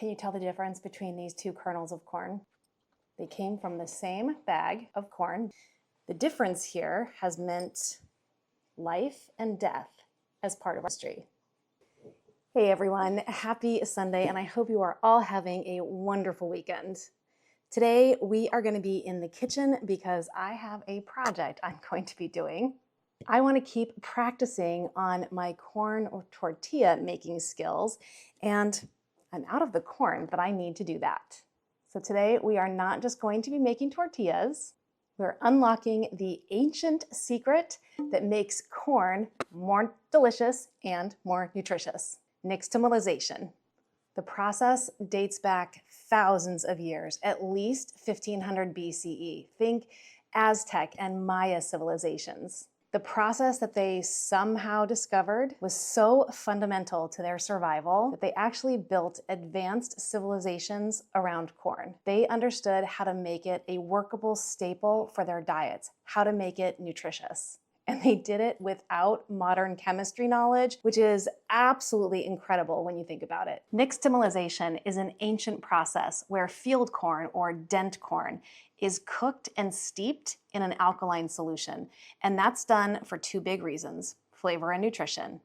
Can you tell the difference between these two kernels of corn? They came from the same bag of corn. The difference here has meant life and death as part of our history. Hey everyone, happy Sunday, and I hope you are all having a wonderful weekend. Today we are going to be in the kitchen because I have a project I'm going to be doing. I want to keep practicing on my corn or tortilla making skills, and I'm out of the corn, but I need to do that. So today we are not just going to be making tortillas, we're unlocking the ancient secret that makes corn more delicious and more nutritious: nixtamalization. The process dates back thousands of years, at least 1500 BCE. Think Aztec and Maya civilizations. The process that they somehow discovered was so fundamental to their survival that they actually built advanced civilizations around corn. They understood how to make it a workable staple for their diets, how to make it nutritious. And they did it without modern chemistry knowledge, which is absolutely incredible when you think about it. Nixtamalization is an ancient process where field corn or dent corn is cooked and steeped in an alkaline solution. And that's done for two big reasons: flavor and nutrition.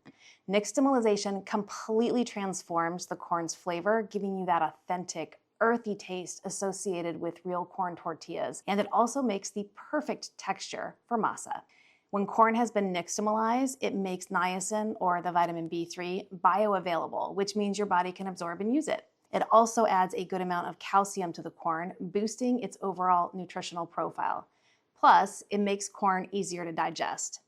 Nixtamalization completely transforms the corn's flavor, giving you that authentic, earthy taste associated with real corn tortillas. And it also makes the perfect texture for masa. When corn has been nixtamalized, it makes niacin, or the vitamin B3, bioavailable, which means your body can absorb and use it. It also adds a good amount of calcium to the corn, boosting its overall nutritional profile. Plus, it makes corn easier to digest.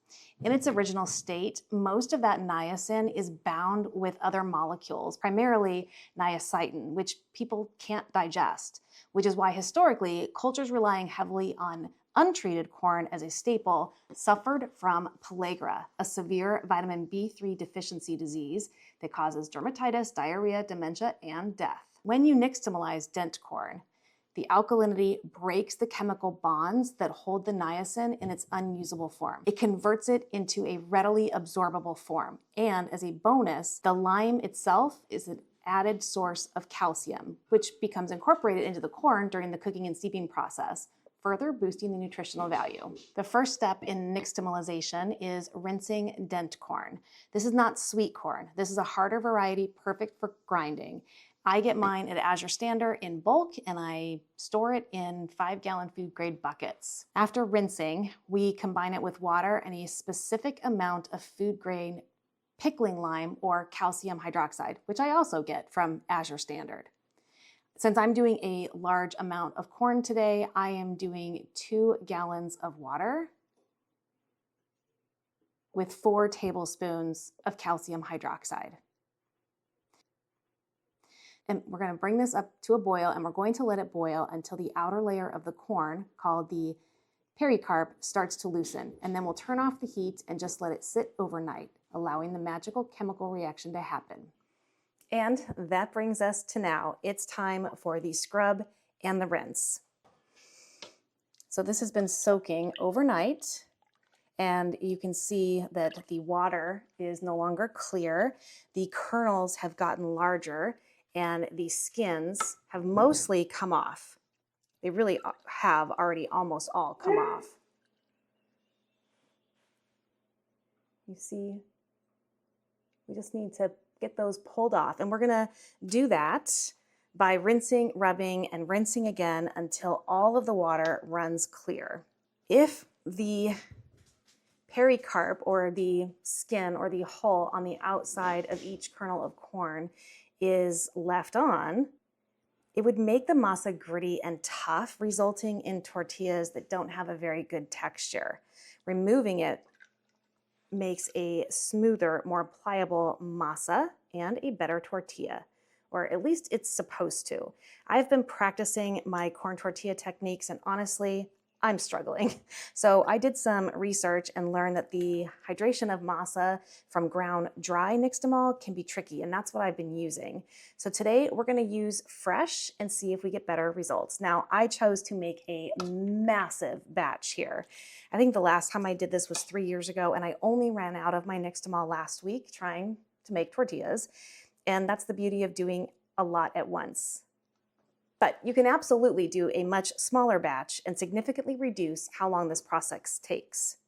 In its original state, most of that niacin is bound with other molecules, primarily niacin, which people can't digest, which is why historically cultures relying heavily on untreated corn as a staple suffered from pellagra, a severe vitamin B3 deficiency disease that causes dermatitis, diarrhea, dementia, and death. When you nixtamalize dent corn, the alkalinity breaks the chemical bonds that hold the niacin in its unusable form. It converts it into a readily absorbable form. And as a bonus, the lime itself is an added source of calcium, which becomes incorporated into the corn during the cooking and steeping process, further boosting the nutritional value. The first step in nixtamalization is rinsing dent corn. This is not sweet corn. This is a harder variety, perfect for grinding. I get mine at Azure Standard in bulk, and I store it in 5-gallon food grade buckets. After rinsing, we combine it with water and a specific amount of food grade pickling lime or calcium hydroxide, which I also get from Azure Standard. Since I'm doing a large amount of corn today, I am doing 2 gallons of water with 4 tablespoons of calcium hydroxide. And we're going to bring this up to a boil, and we're going to let it boil until the outer layer of the corn, called the pericarp, starts to loosen. And then we'll turn off the heat and just let it sit overnight, allowing the magical chemical reaction to happen. And that brings us to now. It's time for the scrub and the rinse. So this has been soaking overnight, and you can see that the water is no longer clear. The kernels have gotten larger, and the skins have mostly come off. They really have already almost all come off. You see, we just need to get those pulled off. And we're gonna do that by rinsing, rubbing, and rinsing again until all of the water runs clear. If the pericarp, or the skin or the hull on the outside of each kernel of corn, is left on, it would make the masa gritty and tough, resulting in tortillas that don't have a very good texture. Removing it makes a smoother, more pliable masa and a better tortilla, or at least it's supposed to. I've been practicing my corn tortilla techniques, and honestly, I'm struggling. So I did some research and learned that the hydration of masa from ground dry nixtamal can be tricky, and that's what I've been using. So today we're gonna use fresh and see if we get better results. Now, I chose to make a massive batch here. I think the last time I did this was 3 years ago, and I only ran out of my nixtamal last week trying to make tortillas. And that's the beauty of doing a lot at once. But you can absolutely do a much smaller batch and significantly reduce how long this process takes.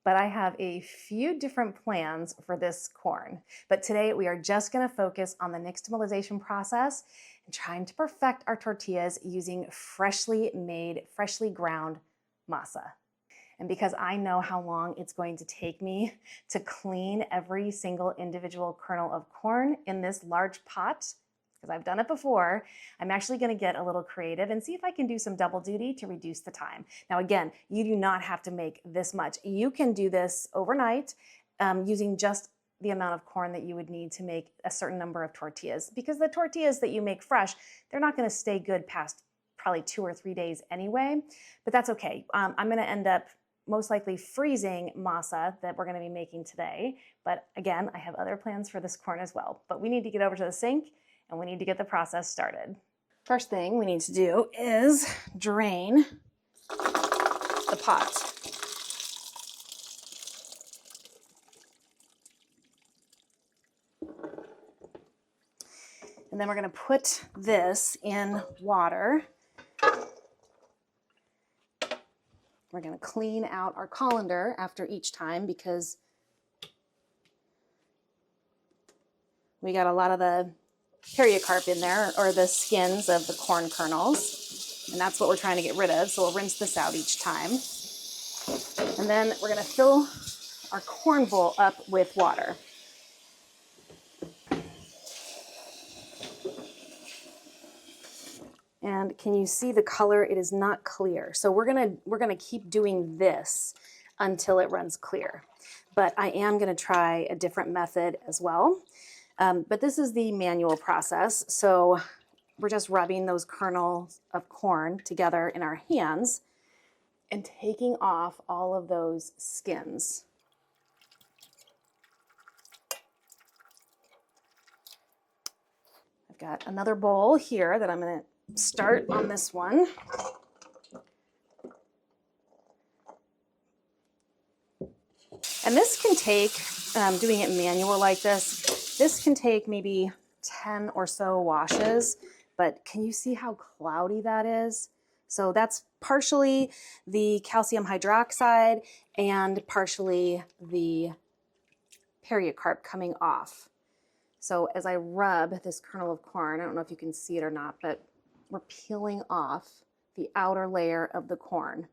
But I have a few different plans for this corn. But today we are just gonna focus on the nixtamalization process and trying to perfect our tortillas using freshly made, freshly ground masa. And because I know how long it's going to take me to clean every single individual kernel of corn in this large pot, because I've done it before, I'm actually gonna get a little creative and see if I can do some double duty to reduce the time. Now again, you do not have to make this much. You can do this overnight using just the amount of corn that you would need to make a certain number of tortillas, because the tortillas that you make fresh, they're not gonna stay good past probably 2 or 3 days anyway, but that's okay. I'm gonna end up most likely freezing masa that we're gonna be making today. But again, I have other plans for this corn as well. But we need to get over to the sink and we need to get the process started. First thing we need to do is drain the pot. And then we're gonna put this in water. We're gonna clean out our colander after each time because we got a lot of the pericarp in there, or the skins of the corn kernels, and that's what we're trying to get rid of. So we'll rinse this out each time. And then we're gonna fill our corn bowl up with water. And can you see the color? It is not clear. So we're gonna keep doing this until it runs clear. But I am gonna try a different method as well. But this is the manual process. So we're just rubbing those kernels of corn together in our hands and taking off all of those skins. I've got another bowl here that I'm gonna start on this one. And this can take, doing it manual like this can take maybe 10 or so washes, but can you see how cloudy that is? So that's partially the calcium hydroxide and partially the pericarp coming off. So as I rub this kernel of corn, I don't know if you can see it or not, but we're peeling off the outer layer of the corn.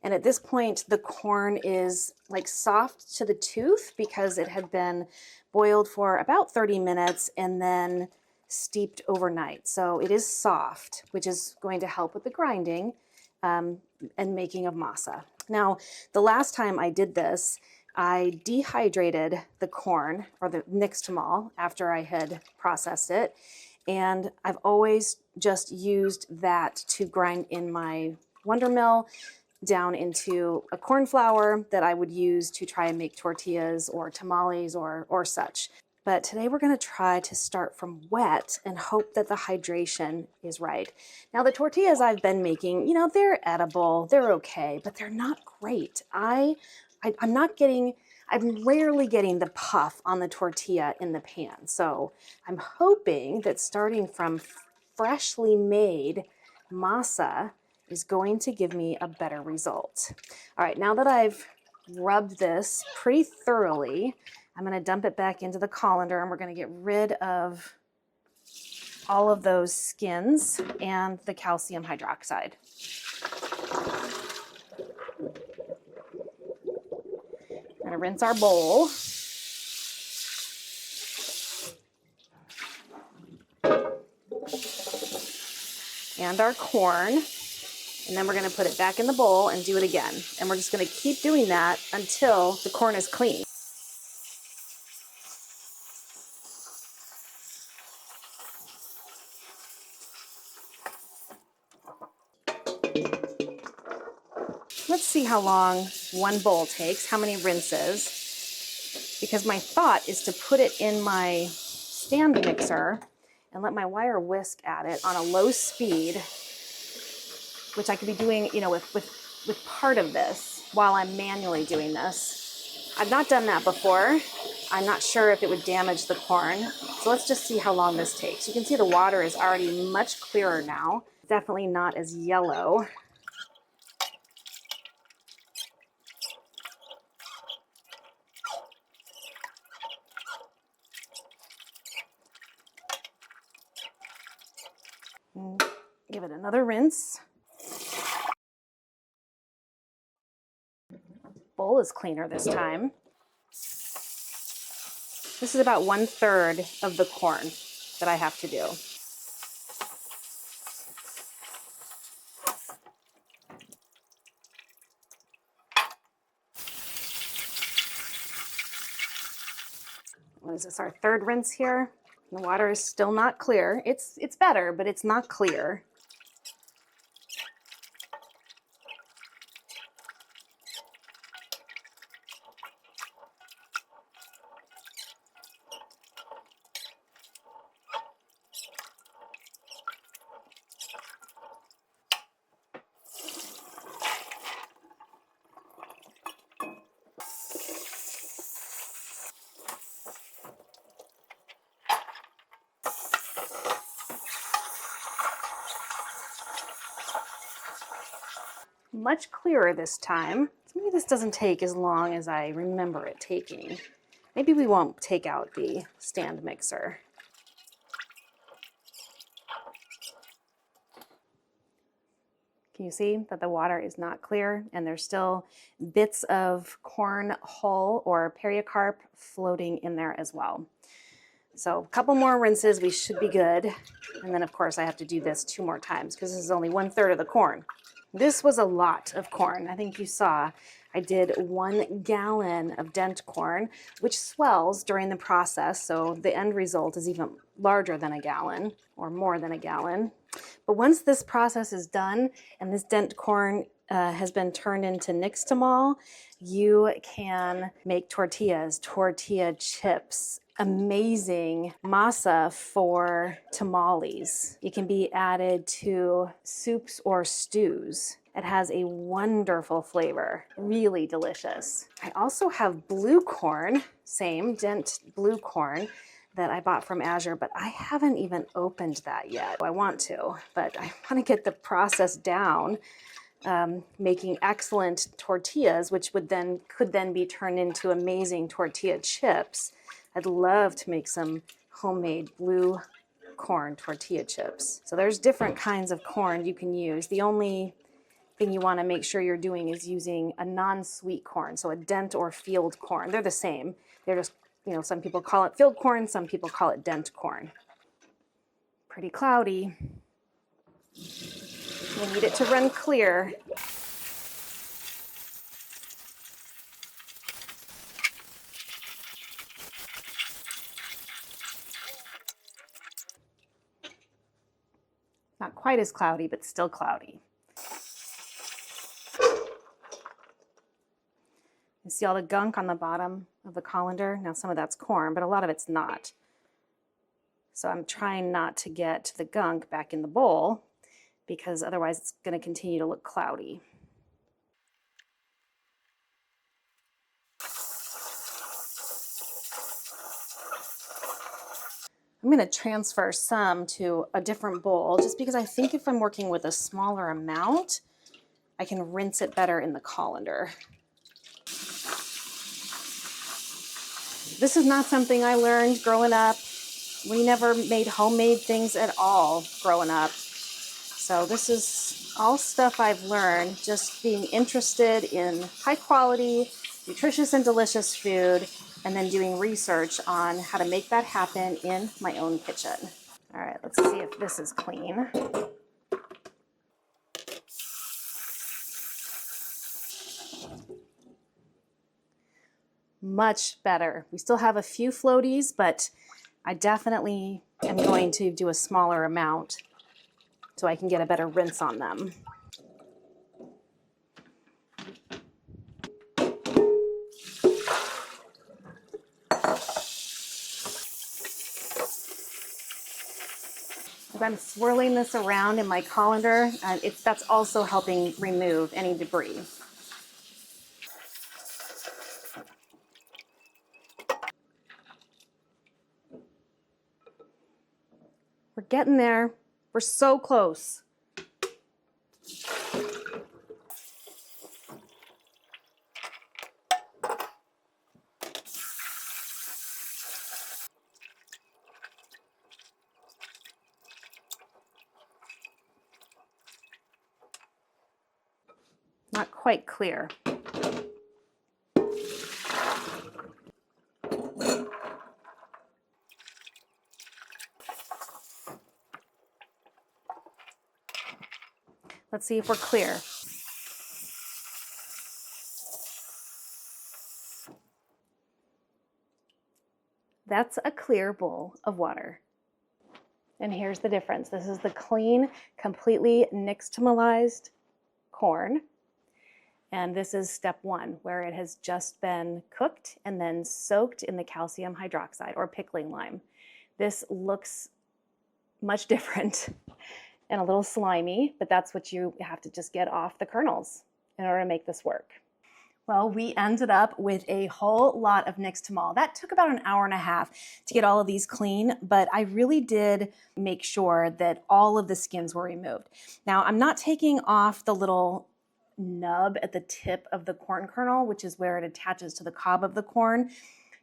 And at this point, the corn is like soft to the tooth because it had been boiled for about 30 minutes and then steeped overnight. So it is soft, which is going to help with the grinding and making of masa. Now, the last time I did this, I dehydrated the corn, or the nixtamal, after I had processed it. And I've always just used that to grind in my Wonder Mill down into a corn flour that I would use to try and make tortillas or tamales or such. But today we're gonna try to start from wet and hope that the hydration is right. Now the tortillas I've been making, you know, they're edible, they're okay, but they're not great. I'm rarely getting the puff on the tortilla in the pan. So I'm hoping that starting from freshly made masa is going to give me a better result. All right, now that I've rubbed this pretty thoroughly, I'm gonna dump it back into the colander and we're gonna get rid of all of those skins and the calcium hydroxide. We're gonna rinse our bowl. And our corn. And then we're gonna put it back in the bowl and do it again. And we're just gonna keep doing that until the corn is clean. Let's see how long one bowl takes, how many rinses, because my thought is to put it in my stand mixer and let my wire whisk at it on a low speed, which I could be doing, you know, with part of this while I'm manually doing this. I've not done that before. I'm not sure if it would damage the corn. So let's just see how long this takes. You can see the water is already much clearer now. Definitely not as yellow. And give it another rinse. Bowl is cleaner this time. This is about 1/3 of the corn that I have to do. What is this, our third rinse here? The water is still not clear. It's better, but it's not clear. Much clearer this time. Maybe this doesn't take as long as I remember it taking. Maybe we won't take out the stand mixer. Can you see that the water is not clear and there's still bits of corn hull or pericarp floating in there as well? So a couple more rinses, we should be good. And then of course I have to do this 2 more times because this is only 1/3 of the corn. This was a lot of corn. I think you saw I did 1 gallon of dent corn, which swells during the process. So the end result is even larger than a gallon or more than a gallon. But once this process is done and this dent corn has been turned into nixtamal, you can make tortillas, tortilla chips, amazing masa for tamales. It can be added to soups or stews. It has a wonderful flavor, really delicious. I also have blue corn, same dent blue corn that I bought from Azure, but I haven't even opened that yet. I want to, but I want to get the process down. Making excellent tortillas, which could then be turned into amazing tortilla chips. I'd love to make some homemade blue corn tortilla chips. So there's different kinds of corn you can use. The only thing you want to make sure you're doing is using a non-sweet corn, so a dent or field corn. They're the same. They're just, some people call it field corn, some people call it dent corn. Pretty cloudy. We need it to run clear. Not quite as cloudy, but still cloudy. You see all the gunk on the bottom of the colander? Now some of that's corn, but a lot of it's not. So I'm trying not to get the gunk back in the bowl because otherwise it's going to continue to look cloudy. I'm going to transfer some to a different bowl just because I think if I'm working with a smaller amount, I can rinse it better in the colander. This is not something I learned growing up. We never made homemade things at all growing up. So this is all stuff I've learned just being interested in high quality, nutritious and delicious food, and then doing research on how to make that happen in my own kitchen. All right, let's see if this is clean. Much better. We still have a few floaties, but I definitely am going to do a smaller amount so I can get a better rinse on them. As I'm swirling this around in my colander, that's also helping remove any debris. We're getting there. We're so close. Not quite clear. Let's see if we're clear. That's a clear bowl of water. And here's the difference. This is the clean, completely nixtamalized corn. And this is step one, where it has just been cooked and then soaked in the calcium hydroxide or pickling lime. This looks much different and a little slimy, but that's what you have to just get off the kernels in order to make this work. Well, we ended up with a whole lot of nixtamal. That took about an hour and a half to get all of these clean, but I really did make sure that all of the skins were removed. Now, I'm not taking off the little nub at the tip of the corn kernel, which is where it attaches to the cob of the corn.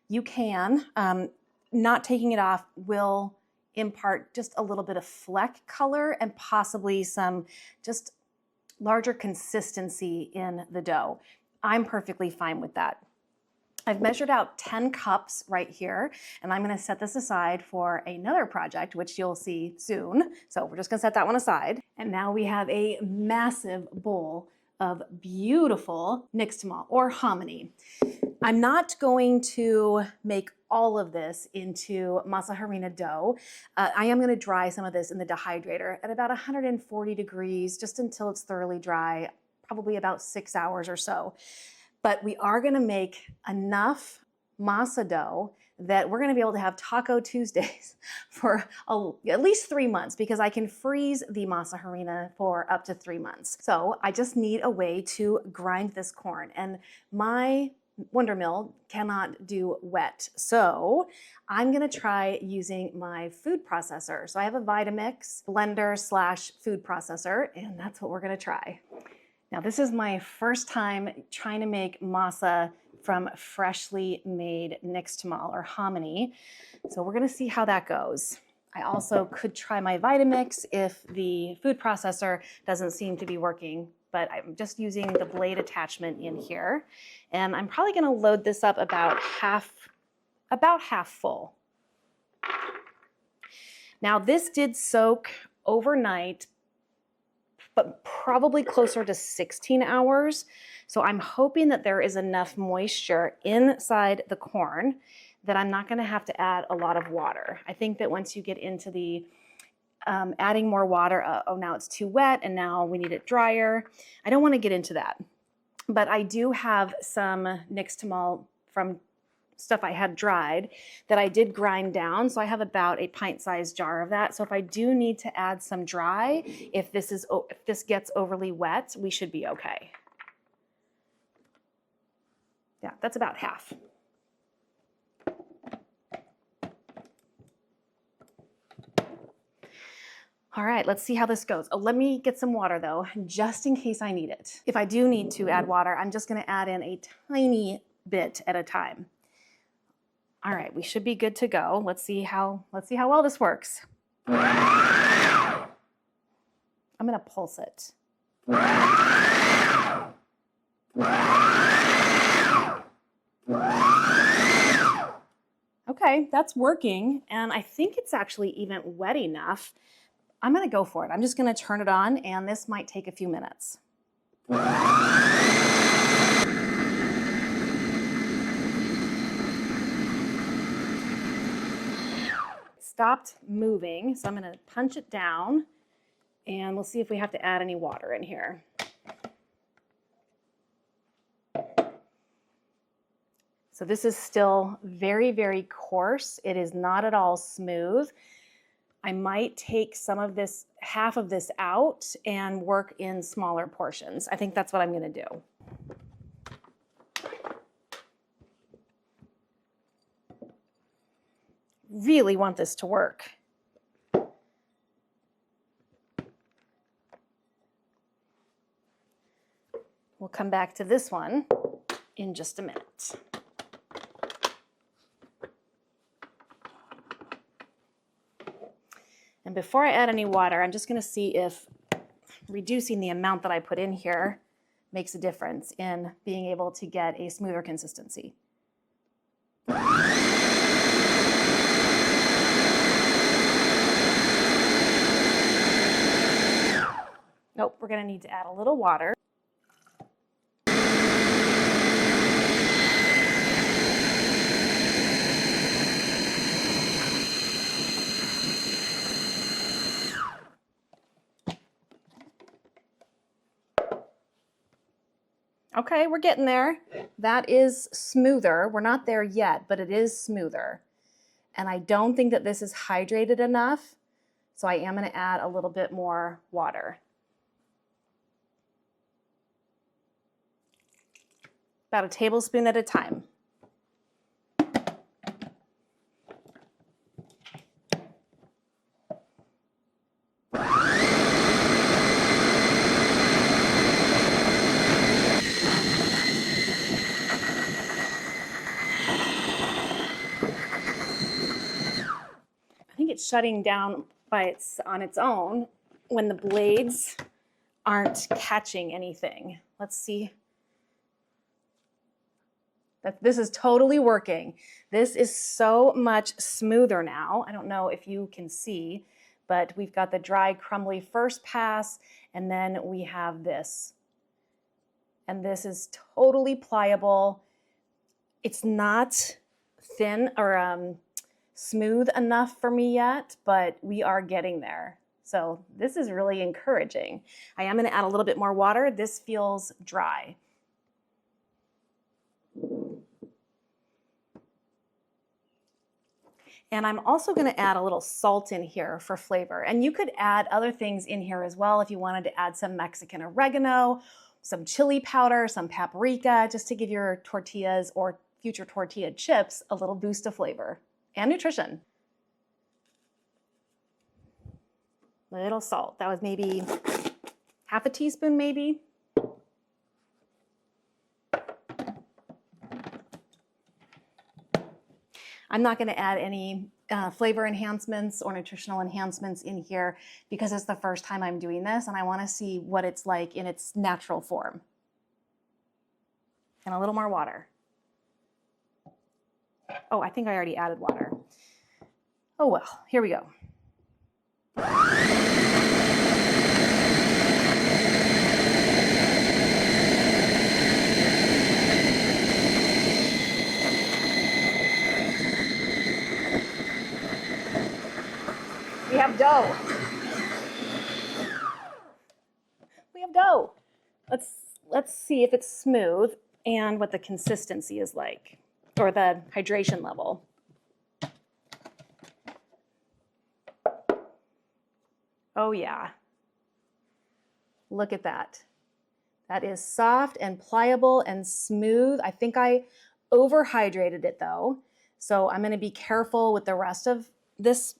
You can. Not taking it off will impart just a little bit of fleck color and possibly some just larger consistency in the dough. I'm perfectly fine with that. I've measured out 10 cups right here, and I'm gonna set this aside for another project, which you'll see soon. So we're just gonna set that one aside. And now we have a massive bowl of beautiful nixtamal or hominy. I'm not going to make all of this into masa harina dough. I am going to dry some of this in the dehydrator at about 140 degrees, just until it's thoroughly dry, probably about 6 hours or so. But we are going to make enough masa dough that we're going to be able to have Taco Tuesdays for at least 3 months, because I can freeze the masa harina for up to 3 months. So I just need a way to grind this corn, and my Wonder Mill cannot do wet. So I'm gonna try using my food processor. So I have a Vitamix blender / food processor, and that's what we're gonna try. Now this is my first time trying to make masa from freshly made nixtamal or hominy. So we're gonna see how that goes. I also could try my Vitamix if the food processor doesn't seem to be working, but I'm just using the blade attachment in here. And I'm probably gonna load this up about half full. Now this did soak overnight, but probably closer to 16 hours. So I'm hoping that there is enough moisture inside the corn that I'm not gonna have to add a lot of water. I think that once you get into the adding more water, oh, now it's too wet and now we need it drier. I don't wanna get into that. But I do have some nixtamal from stuff I had dried that I did grind down. So I have about a pint-sized jar of that. So if I do need to add some dry, if this gets overly wet, we should be okay. Yeah, that's about half. All right, let's see how this goes. Oh, let me get some water though, just in case I need it. If I do need to add water, I'm just gonna add in a tiny bit at a time. All right, we should be good to go. Let's see how well this works. I'm gonna pulse it. Okay, that's working, and I think it's actually even wet enough. I'm gonna go for it. I'm just gonna turn it on, and this might take a few minutes. Stopped moving, so I'm gonna punch it down, and we'll see if we have to add any water in here. So this is still very, very coarse. It is not at all smooth. I might take some of this, half of this out and work in smaller portions. I think that's what I'm gonna do. Really want this to work. We'll come back to this one in just a minute. And before I add any water, I'm just going to see if reducing the amount that I put in here makes a difference in being able to get a smoother consistency. Nope, we're going to need to add a little water. Okay, we're getting there. That is smoother. We're not there yet, but it is smoother. And I don't think that this is hydrated enough, so I am going to add a little bit more water. About a tablespoon at a time. It's shutting down on its own when the blades aren't catching anything. Let's see. This is totally working. This is so much smoother now. I don't know if you can see, but we've got the dry, crumbly first pass, and then we have this. And this is totally pliable. It's not thin or smooth enough for me yet, but we are getting there. So this is really encouraging. I am going to add a little bit more water. This feels dry. And I'm also going to add a little salt in here for flavor. And you could add other things in here as well if you wanted to add some Mexican oregano, some chili powder, some paprika, just to give your tortillas or future tortilla chips a little boost of flavor and nutrition. Little salt. That was maybe half a teaspoon, maybe. I'm not going to add any flavor enhancements or nutritional enhancements in here because it's the first time I'm doing this and I want to see what it's like in its natural form. And a little more water. Oh, I think I already added water. Oh well, here we go. We have dough. We have dough. Let's see if it's smooth and what the consistency is like, or the hydration level. Oh yeah. Look at that. That is soft and pliable and smooth. I think I overhydrated it though. So I'm going to be careful with the rest of this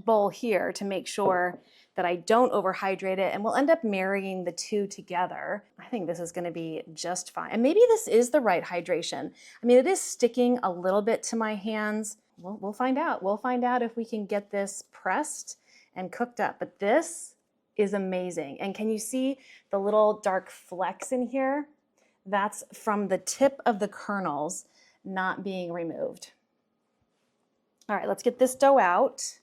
bowl here to make sure that I don't overhydrate it, and we'll end up marrying the two together. I think this is going to be just fine. And maybe this is the right hydration. I mean, it is sticking a little bit to my hands. We'll find out. We'll find out if we can get this pressed and cooked up. But this is amazing. And can you see the little dark flecks in here? That's from the tip of the kernels not being removed. All right, let's get this dough out.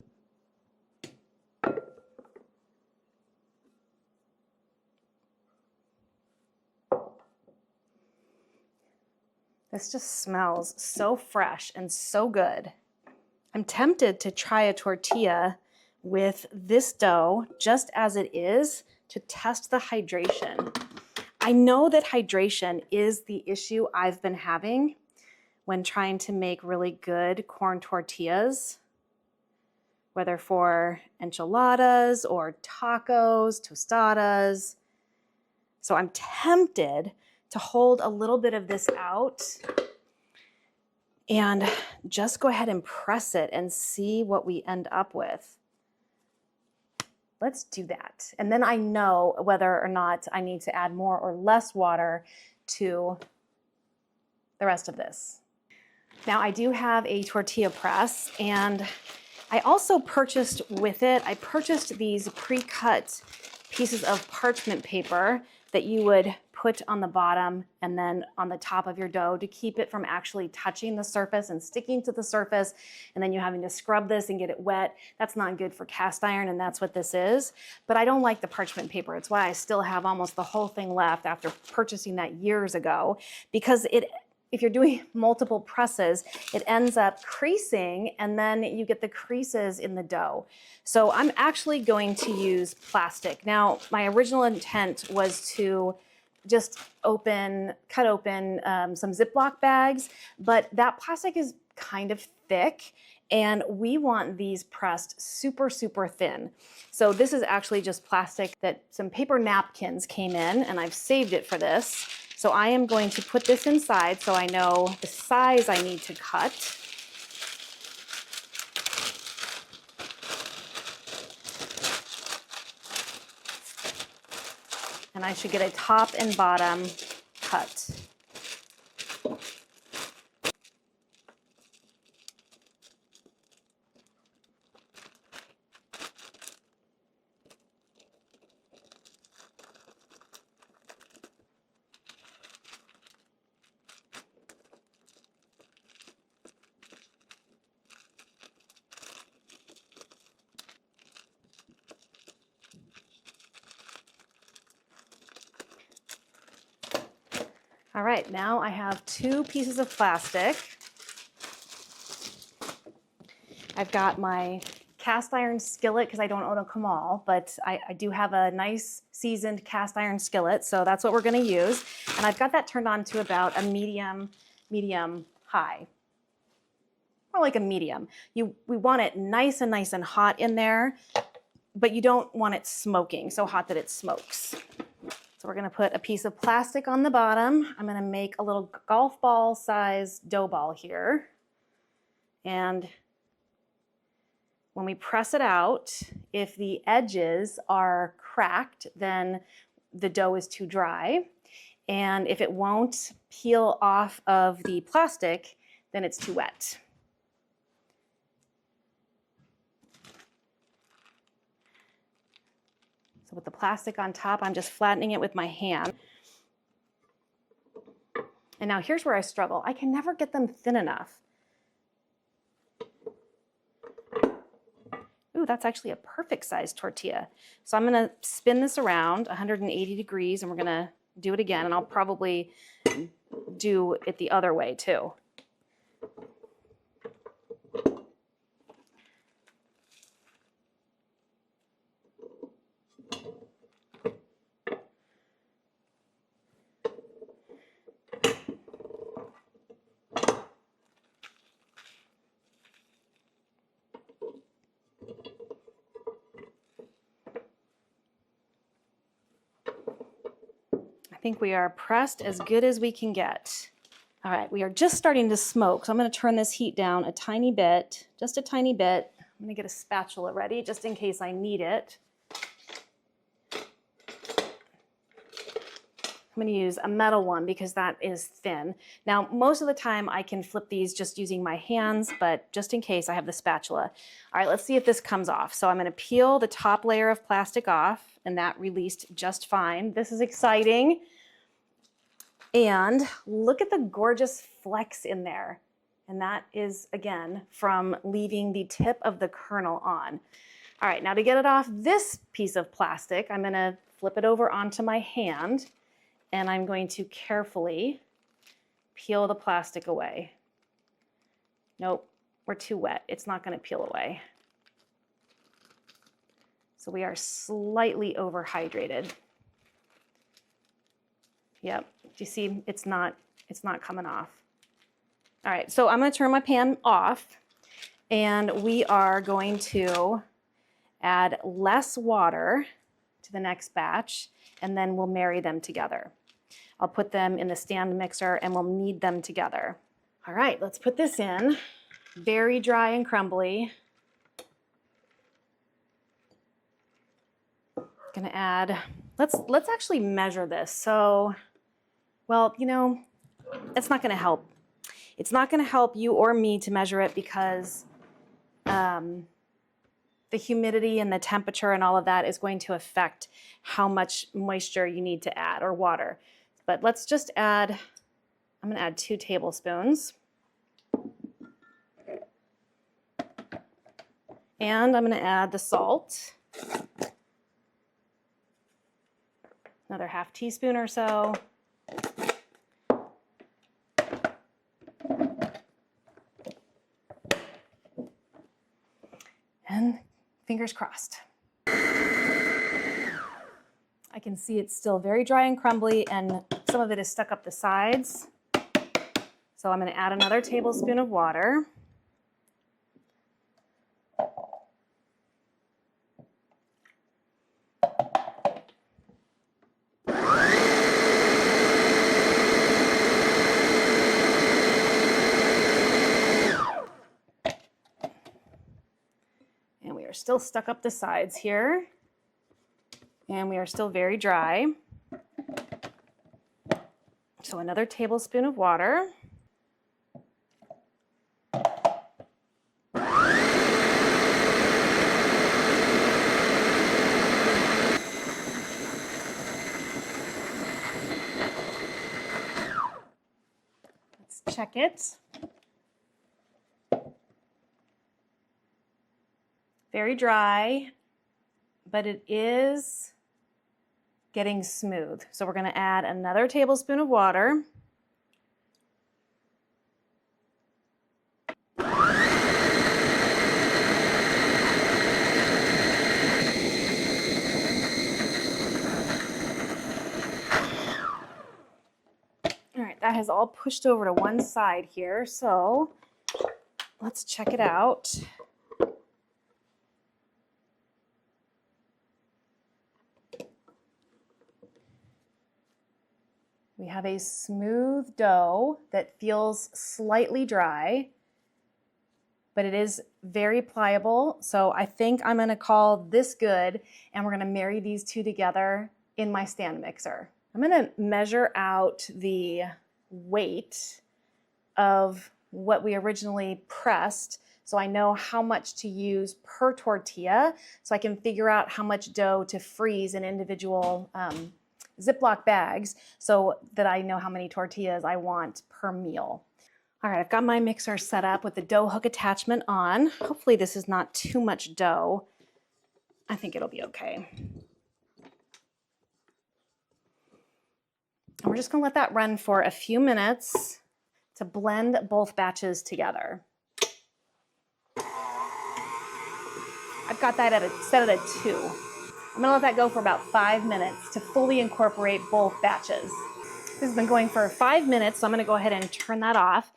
This just smells so fresh and so good. I'm tempted to try a tortilla with this dough just as it is to test the hydration. I know that hydration is the issue I've been having when trying to make really good corn tortillas, whether for enchiladas or tacos, tostadas. So I'm tempted to hold a little bit of this out and just go ahead and press it and see what we end up with. let's do that. And then I know whether or not I need to add more or less water to the rest of this. Now I do have a tortilla press, and I also purchased with it, I purchased these pre-cut pieces of parchment paper that you would put on the bottom and then on the top of your dough to keep it from actually touching the surface and sticking to the surface, and then you having to scrub this and get it wet. That's not good for cast iron, and that's what this is. But I don't like the parchment paper. It's why I still have almost the whole thing left after purchasing that years ago, because if you're doing multiple presses, it ends up creasing, and then you get the creases in the dough. So I'm actually going to use plastic. Now, my original intent was to just cut open some Ziploc bags, but that plastic is kind of thick, and we want these pressed super, super thin. So this is actually just plastic that some paper napkins came in, and I've saved it for this. So I am going to put this inside so I know the size I need to cut. And I should get a top and bottom cut. All right, now I have 2 pieces of plastic. I've got my cast iron skillet, because I don't own a Kamal, but I do have a nice seasoned cast iron skillet, so that's what we're gonna use. And I've got that turned on to about a medium high, more like a medium. We want it nice and hot in there, but you don't want it smoking, so hot that it smokes. So we're gonna put a piece of plastic on the bottom. I'm gonna make a little golf ball size dough ball here. And when we press it out, if the edges are cracked, then the dough is too dry. And if it won't peel off of the plastic, then it's too wet. So with the plastic on top, I'm just flattening it with my hand. And now here's where I struggle. I can never get them thin enough. Ooh, that's actually a perfect size tortilla. So I'm gonna spin this around 180 degrees, and we're gonna do it again, and I'll probably do it the other way too. I think we are pressed as good as we can get. All right, we are just starting to smoke, so I'm going to turn this heat down a tiny bit, just a tiny bit. I'm going to get a spatula ready just in case I need it. I'm going to use a metal one because that is thin. Now, most of the time I can flip these just using my hands, but just in case I have the spatula. All right, let's see if this comes off. So I'm going to peel the top layer of plastic off, and that released just fine. This is exciting. And look at the gorgeous flecks in there. And that is, again, from leaving the tip of the kernel on. All right, now to get it off this piece of plastic, I'm going to flip it over onto my hand, and I'm going to carefully peel the plastic away. Nope, we're too wet. It's not going to peel away. So we are slightly overhydrated. Yep, do you see it's not coming off. All right, so I'm going to turn my pan off, and we are going to add less water to the next batch, and then we'll marry them together. I'll put them in the stand mixer and we'll knead them together. All right, let's put this in. Very dry and crumbly. Gonna add, let's actually measure this. So, well, you know, it's not gonna help. It's not gonna help you or me to measure it because the humidity and the temperature and all of that is going to affect how much moisture you need to add or water. But let's just add, I'm gonna add 2 tablespoons. And I'm gonna add the salt. Another ½ teaspoon or so. And fingers crossed. I can see it's still very dry and crumbly, and some of it is stuck up the sides. So I'm going to add another tablespoon of water. And we are still stuck up the sides here. And we are still very dry. So another tablespoon of water. Let's check it. Very dry, but it is getting smooth. So we're going to add another tablespoon of water. All right, that has all pushed over to one side here. So let's check it out. We have a smooth dough that feels slightly dry, but it is very pliable. So I think I'm gonna call this good, and we're gonna marry these two together in my stand mixer. I'm gonna measure out the weight of what we originally pressed, so I know how much to use per tortilla, so I can figure out how much dough to freeze in individual Ziploc bags so that I know how many tortillas I want per meal. All right, I've got my mixer set up with the dough hook attachment on. Hopefully this is not too much dough. I think it'll be okay. And we're just gonna let that run for a few minutes to blend both batches together. I've got that set at a 2. I'm gonna let that go for about 5 minutes to fully incorporate both batches. This has been going for 5 minutes, so I'm gonna go ahead and turn that off.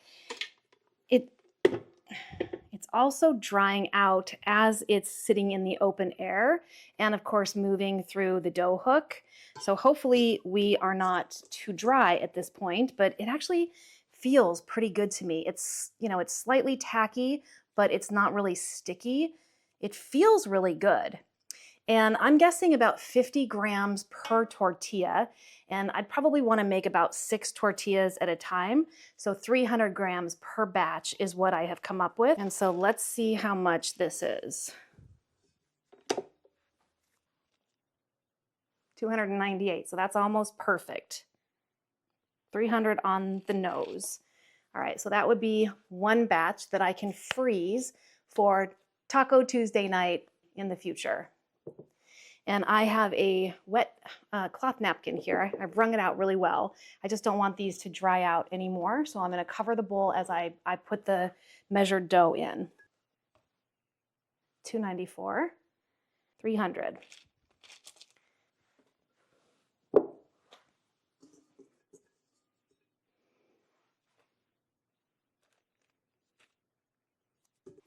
It's also drying out as it's sitting in the open air and of course moving through the dough hook. So hopefully we are not too dry at this point, but it actually feels pretty good to me. It's, you know, it's slightly tacky, but it's not really sticky. It feels really good. And I'm guessing about 50 grams per tortilla, and I'd probably want to make about 6 tortillas at a time. So 300 grams per batch is what I have come up with. And so let's see how much this is. 298, so that's almost perfect. 300 on the nose. All right, so that would be one batch that I can freeze for Taco Tuesday night in the future. And I have a wet cloth napkin here. I've wrung it out really well. I just don't want these to dry out anymore. So I'm gonna cover the bowl as I put the measured dough in. 294, 300.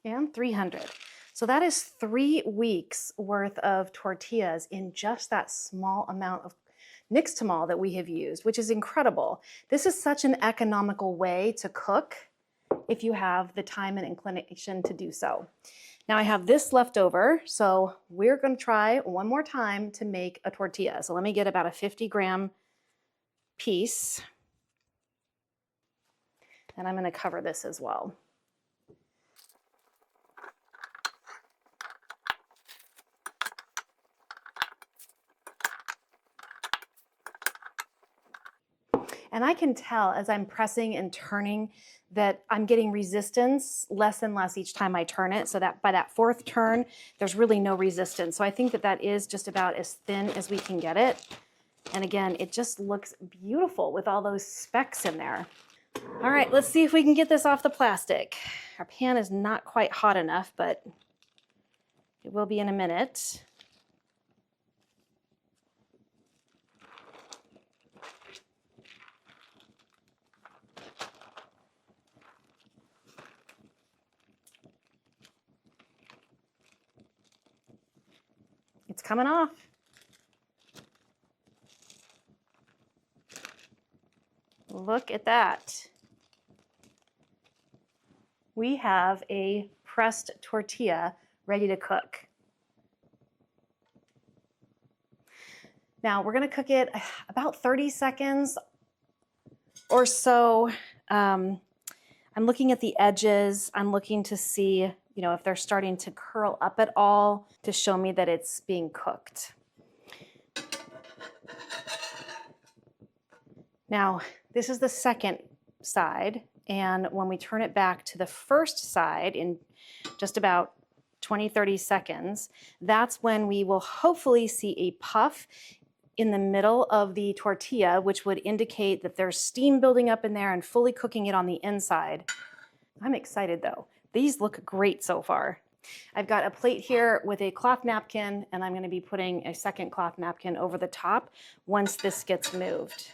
And 300. So that is 3 weeks worth of tortillas in just that small amount of nixtamal that we have used, which is incredible. This is such an economical way to cook if you have the time and inclination to do so. Now I have this left over, so we're going to try one more time to make a tortilla. So let me get about a 50-gram piece, and I'm going to cover this as well. And I can tell as I'm pressing and turning that I'm getting resistance less and less each time I turn it, so that by that fourth turn, there's really no resistance. So I think that that is just about as thin as we can get it. And again, it just looks beautiful with all those specks in there. All right, let's see if we can get this off the plastic. Our pan is not quite hot enough, but it will be in a minute. It's coming off. Look at that. We have a pressed tortilla ready to cook. Now we're going to cook it about 30 seconds or so. I'm looking at the edges. I'm looking to see, if they're starting to curl up at all to show me that it's being cooked. Now, this is the second side, and when we turn it back to the first side in just about 20-30 seconds, that's when we will hopefully see a puff in the middle of the tortilla, which would indicate that there's steam building up in there and fully cooking it on the inside. I'm excited though. These look great so far. I've got a plate here with a cloth napkin, and I'm going to be putting a second cloth napkin over the top once this gets moved.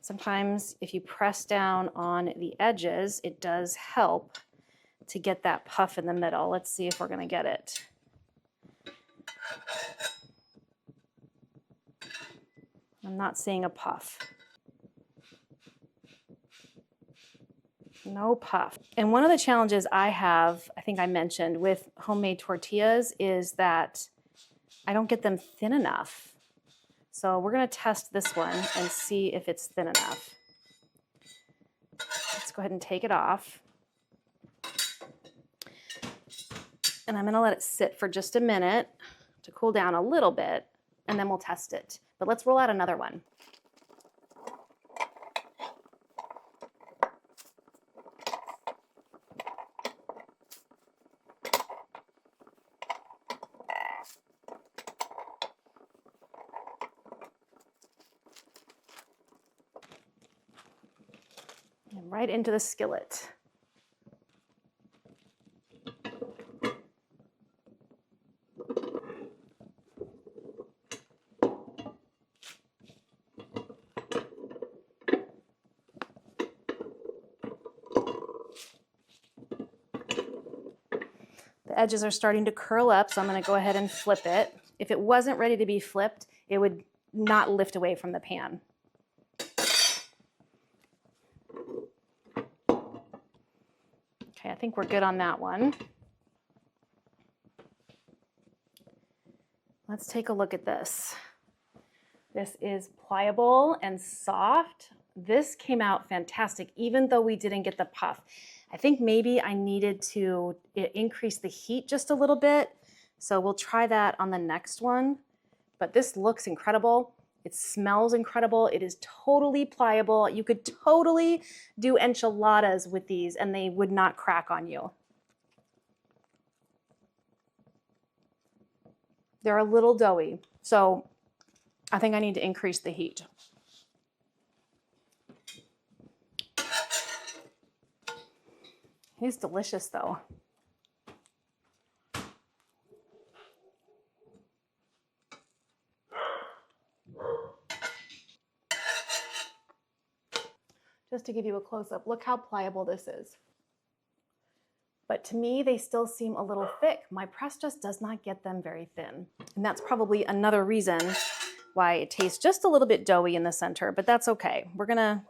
Sometimes if you press down on the edges, it does help to get that puff in the middle. Let's see if we're going to get it. I'm not seeing a puff. No puff. And one of the challenges I have, I think I mentioned, with homemade tortillas is that I don't get them thin enough. So we're going to test this one and see if it's thin enough. Let's go ahead and take it off. And I'm going to let it sit for just a minute to cool down a little bit, and then we'll test it. But let's roll out another one. And right into the skillet. The edges are starting to curl up, so I'm going to go ahead and flip it. If it wasn't ready to be flipped, it would not lift away from the pan. Okay, I think we're good on that one. Let's take a look at this. This is pliable and soft. This came out fantastic, even though we didn't get the puff. I think maybe I needed to increase the heat just a little bit. So we'll try that on the next one. But this looks incredible. It smells incredible. It is totally pliable. You could totally do enchiladas with these and they would not crack on you. They're a little doughy, so I think I need to increase the heat. It's delicious though. Just to give you a close-up, look how pliable this is. But to me, they still seem a little thick. My press just does not get them very thin. And that's probably another reason why it tastes just a little bit doughy in the center, but that's okay. We're gonna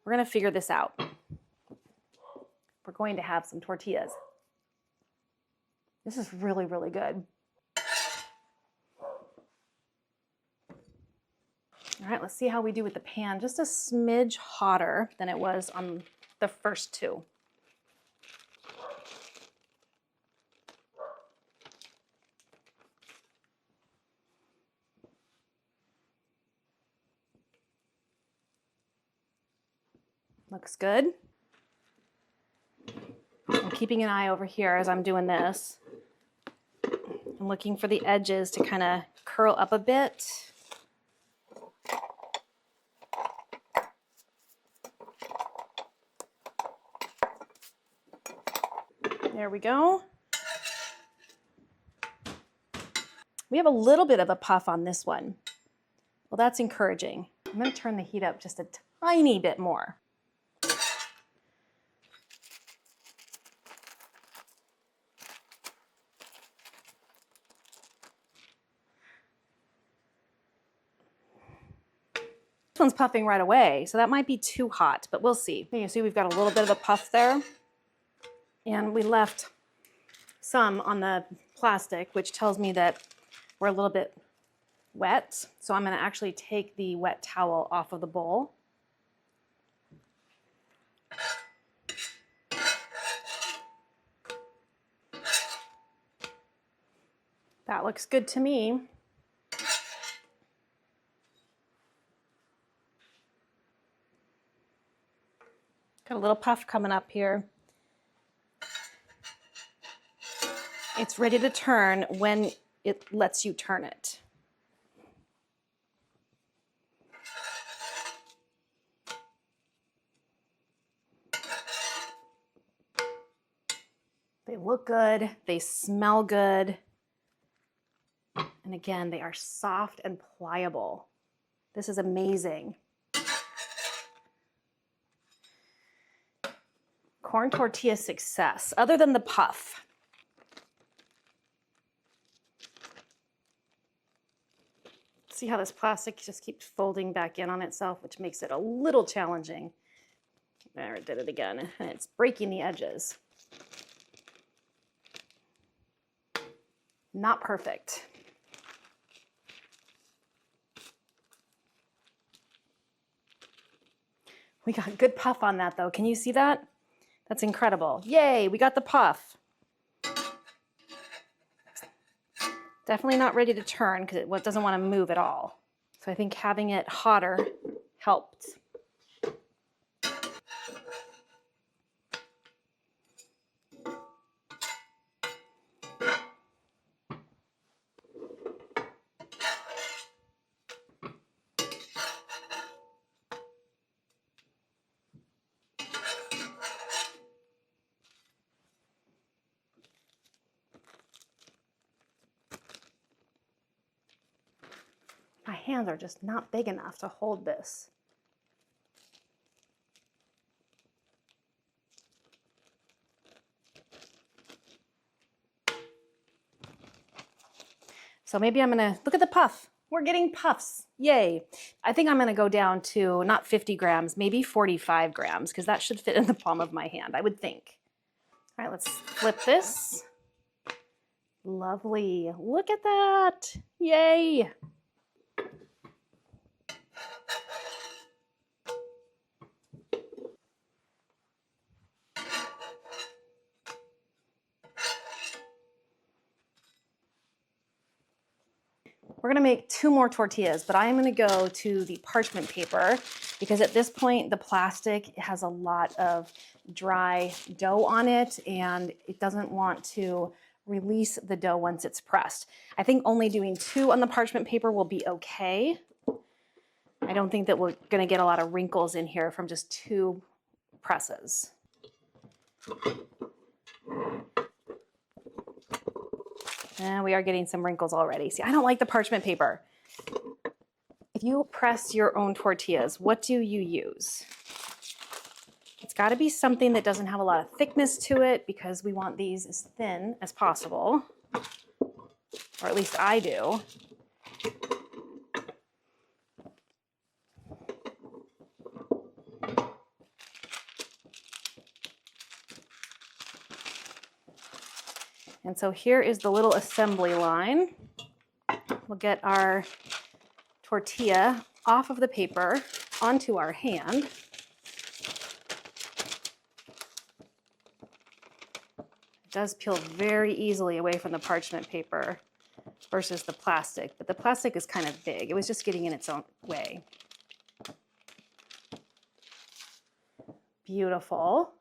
We're gonna figure this out. We're going to have some tortillas. This is really, really good. All right, let's see how we do with the pan. Just a smidge hotter than it was on the first two. Looks good. I'm keeping an eye over here as I'm doing this. I'm looking for the edges to kind of curl up a bit. There we go. We have a little bit of a puff on this one. Well, that's encouraging. I'm going to turn the heat up just a tiny bit more. This one's puffing right away, so that might be too hot, but we'll see. You can see we've got a little bit of a puff there, and we left some on the plastic, which tells me that we're a little bit wet. So I'm going to actually take the wet towel off of the bowl. That looks good to me. Got a little puff coming up here. It's ready to turn when it lets you turn it. They look good, they smell good, and again, they are soft and pliable. This is amazing. Corn tortilla success, other than the puff. See how this plastic just keeps folding back in on itself, which makes it a little challenging. There, it did it again, and it's breaking the edges. Not perfect. We got good puff on that though. Can you see that? That's incredible. Yay, we got the puff. Definitely not ready to turn because it doesn't want to move at all. So I think having it hotter helped. My hands are just not big enough to hold this. So maybe I'm gonna, look at the puff. We're getting puffs, yay. I think I'm gonna go down to not 50 grams, maybe 45 grams, because that should fit in the palm of my hand, I would think. All right, let's flip this. Lovely, look at that, yay. We're gonna make 2 more tortillas, but I am gonna go to the parchment paper because at this point, the plastic has a lot of dry dough on it and it doesn't want to release the dough once it's pressed. I think only doing 2 on the parchment paper will be okay. I don't think that we're gonna get a lot of wrinkles in here from just 2 presses. And we are getting some wrinkles already. See, I don't like the parchment paper. If you press your own tortillas, what do you use? It's got to be something that doesn't have a lot of thickness to it because we want these as thin as possible, or at least I do. And so here is the little assembly line. We'll get our tortilla off of the paper onto our hand. It does peel very easily away from the parchment paper versus the plastic, but the plastic is kind of big. It was just getting in its own way. Beautiful.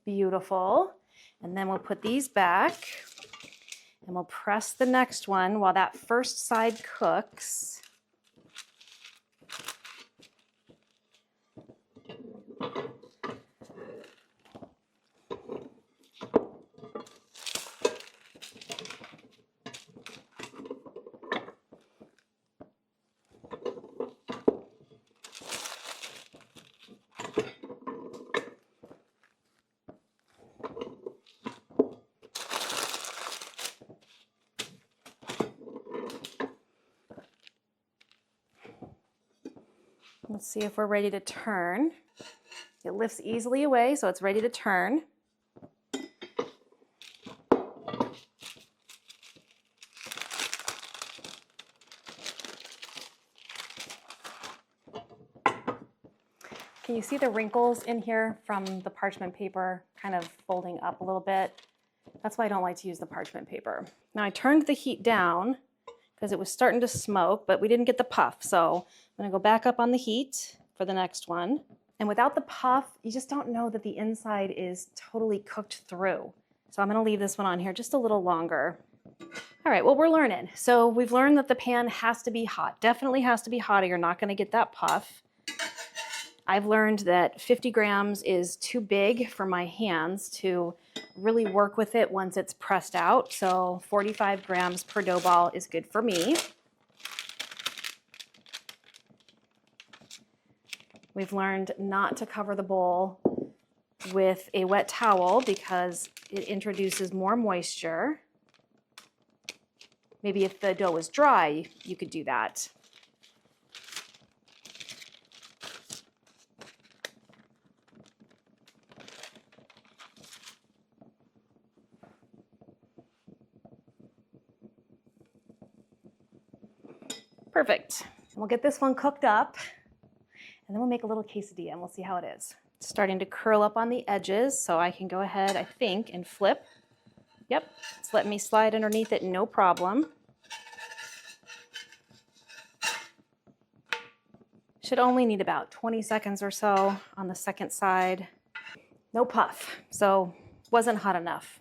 Beautiful. And then we'll put these back and we'll press the next one while that first side cooks. Let's see if we're ready to turn. It lifts easily away, so it's ready to turn. Can you see the wrinkles in here from the parchment paper kind of folding up a little bit? That's why I don't like to use the parchment paper. Now I turned the heat down because it was starting to smoke, but we didn't get the puff. So I'm gonna go back up on the heat for the next one. And without the puff, you just don't know that the inside is totally cooked through. So I'm gonna leave this one on here just a little longer. All right, well, we're learning. So we've learned that the pan has to be hot. Definitely has to be hot or you're not gonna get that puff. I've learned that 50 grams is too big for my hands to really work with it once it's pressed out. So 45 grams per dough ball is good for me. We've learned not to cover the bowl with a wet towel because it introduces more moisture. Maybe if the dough was dry, you could do that. Perfect. We'll get this one cooked up and then we'll make a little quesadilla and we'll see how it is. It's starting to curl up on the edges, so I can go ahead, I think, and flip. Yep, it's letting me slide underneath it, no problem. Should only need about 20 seconds or so on the second side. No puff, so wasn't hot enough.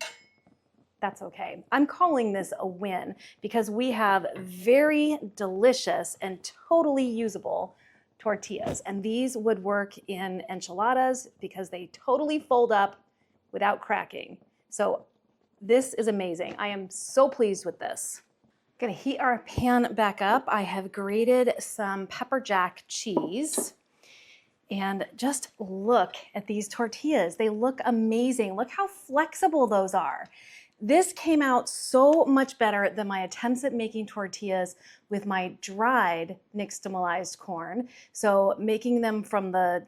That's okay. I'm calling this a win because we have very delicious and totally usable tortillas. And these would work in enchiladas because they totally fold up without cracking. So this is amazing. I am so pleased with this. I'm gonna heat our pan back up. I have grated some pepper jack cheese. And just look at these tortillas. They look amazing. Look how flexible those are. This came out so much better than my attempts at making tortillas with my dried nixtamalized corn. So making them from the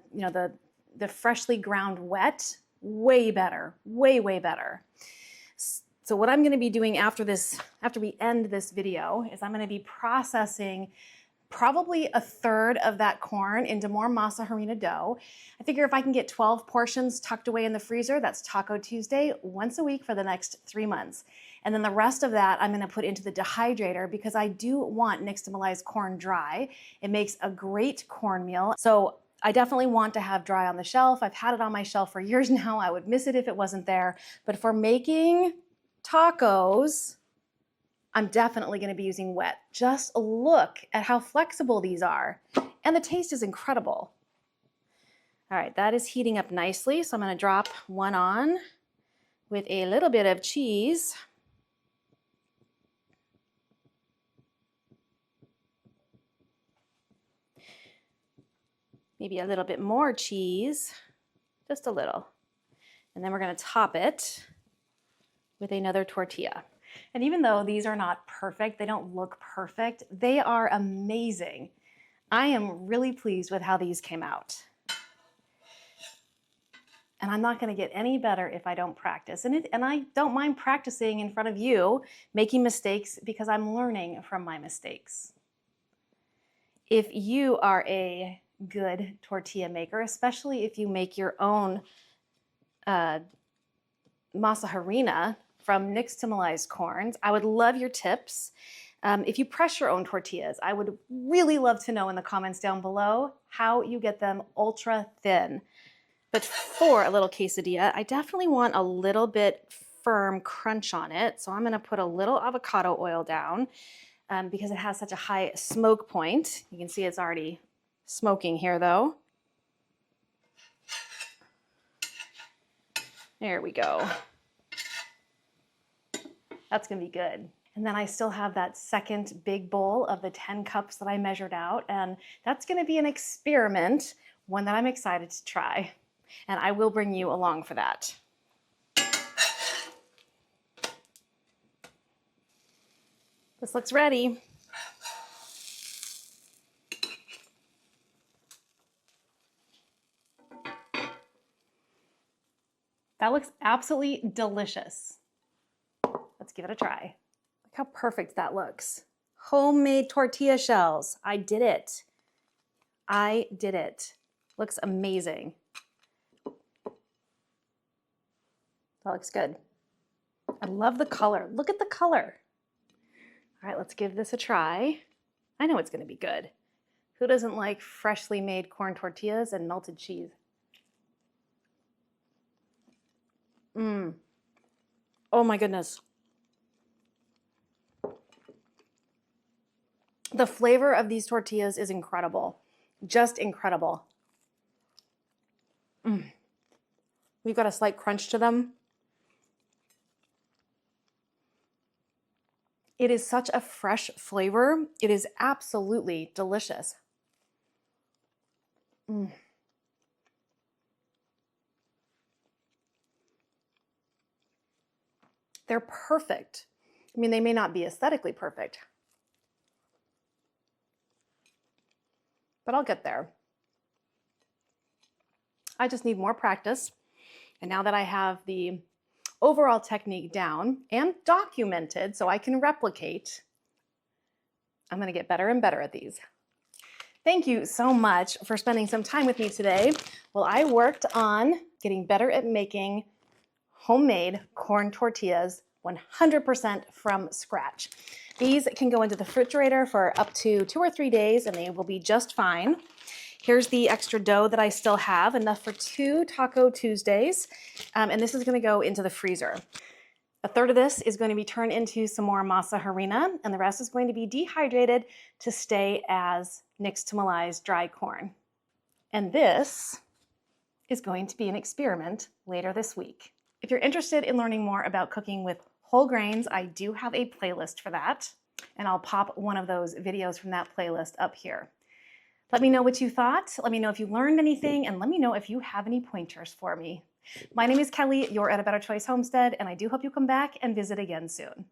freshly ground wet, way better, way better. So what I'm gonna be doing after we end this video is I'm gonna be processing probably a third of that corn into more masa harina dough. I figure if I can get 12 portions tucked away in the freezer, that's Taco Tuesday once a week for the next 3 months. And then the rest of that I'm gonna put into the dehydrator because I do want nixtamalized corn dry. It makes a great cornmeal. So I definitely want to have dry on the shelf. I've had it on my shelf for years now. I would miss it if it wasn't there. But for making tacos, I'm definitely gonna be using wet. Just look at how flexible these are. And the taste is incredible. All right, that is heating up nicely. So I'm gonna drop one on with a little bit of cheese. Maybe a little bit more cheese, just a little. And then we're gonna top it with another tortilla. And even though these are not perfect, they don't look perfect, they are amazing. I am really pleased with how these came out. And I'm not going to get any better if I don't practice. And I don't mind practicing in front of you, making mistakes, because I'm learning from my mistakes. If you are a good tortilla maker, especially if you make your own masa harina from nixtamalized corns, I would love your tips. If you press your own tortillas, I would really love to know in the comments down below how you get them ultra thin. But for a little quesadilla, I definitely want a little bit firm crunch on it. So I'm gonna put a little avocado oil down because it has such a high smoke point. You can see it's already smoking here though. There we go. That's gonna be good. And then I still have that second big bowl of the 10 cups that I measured out, and that's gonna be an experiment, one that I'm excited to try. And I will bring you along for that. This looks ready. That looks absolutely delicious. Let's give it a try. Look how perfect that looks. Homemade tortilla shells. I did it. I did it. Looks amazing. That looks good. I love the color. Look at the color. All right, let's give this a try. I know it's gonna be good. Who doesn't like freshly made corn tortillas and melted cheese? Oh my goodness. The flavor of these tortillas is incredible. Just incredible. We've got a slight crunch to them. It is such a fresh flavor. It is absolutely delicious. They're perfect. I mean, they may not be aesthetically perfect, but I'll get there. I just need more practice. And now that I have the overall technique down and documented so I can replicate, I'm gonna get better and better at these. Thank you so much for spending some time with me today while I worked on getting better at making homemade corn tortillas 100% from scratch. These can go into the refrigerator for up to 2 or 3 days and they will be just fine. Here's the extra dough that I still have, enough for 2 Taco Tuesdays, and this is gonna go into the freezer. A third of this is going to be turned into some more masa harina, and the rest is going to be dehydrated to stay as nixtamalized dry corn. And this is going to be an experiment later this week. If you're interested in learning more about cooking with whole grains, I do have a playlist for that, and I'll pop one of those videos from that playlist up here. Let me know what you thought, let me know if you learned anything, and let me know if you have any pointers for me. My name is Kelly, you're at A Better Choice Homestead, and I do hope you come back and visit again soon.